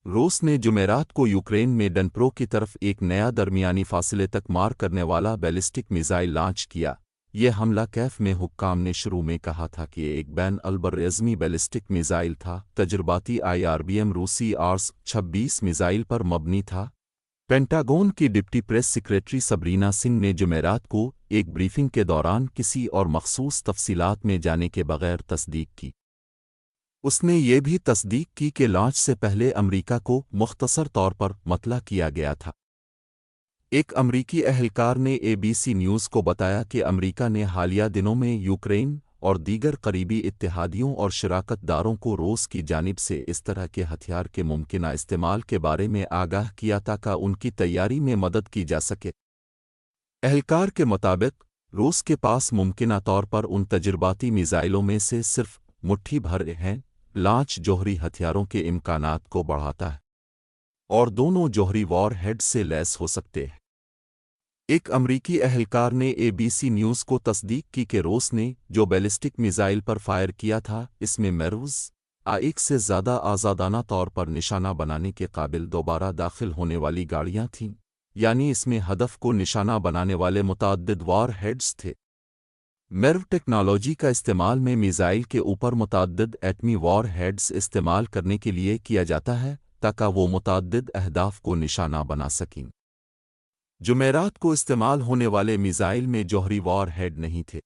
روس نے جمعرات کو یوکرین میں ڈنپرو کی طرف ایک نیا درمیانی فاصلے تک مار کرنے والا بیلسٹک میزائل لانچ کیا۔ یہ حملہ کیف میں حکام نے شروع میں کہا تھا کہ یہ ایک بین البراعظمی بیلسٹک میزائل تھا۔ تجرباتی IRBM روسی آرس-26 میزائل پر مبنی تھا۔ پینٹاگون کی deputy press secretary Sabrina Singh نے جمعرات کو ایک بریفنگ کے دوران کسی اور مخصوص تفصیلات میں جانے کے بغیر تصدیق کی۔ اس نے یہ بھی تصدیق کی کہ لانچ سے پہلے امریکہ کو مختصر طور پر مطلع کیا گیا تھا۔ ایک امریکی اہلکار نے ABC نیوز کو بتایا کہ امریکہ نے حالیہ دنوں میں یوکرین اور دیگر قریبی اتحادیوں اور شراکت داروں کو روس کی جانب سے اس طرح کے ہتھیار کے ممکنہ استعمال کے بارے میں آگاہ کیا تاکہ ان کی تیاری میں مدد کی جا سکے۔ اہلکار کے مطابق روس کے پاس ممکنہ طور پر ان تجرباتی میزائلوں میں سے صرف مٹھی بھر ہیں۔ لانچ جوہری ہتھیاروں کے امکانات کو بڑھاتا ہے اور دونوں جوہری وار ہیڈ سے لیس ہو سکتے ہیں۔ ایک امریکی اہلکار نے ABC نیوز کو تصدیق کی کہ روس نے جو بیلسٹک میزائل پر فائر کیا تھا اس میں میروز ایک سے زیادہ آزادانہ طور پر نشانہ بنانے کے قابل دوبارہ داخل ہونے والی گاڑیاں تھیں، یعنی اس میں ہدف کو نشانہ بنانے والے متعدد وار ہیڈز تھے۔ میرو ٹیکنالوجی کا استعمال میں میزائل کے اوپر متعدد ایٹمی وار ہیڈز استعمال کرنے کے لیے کیا جاتا ہے تاکہ وہ متعدد اہداف کو نشانہ بنا سکیں۔ جمعرات کو استعمال ہونے والے میزائل میں جوہری وار ہیڈ نہیں تھے۔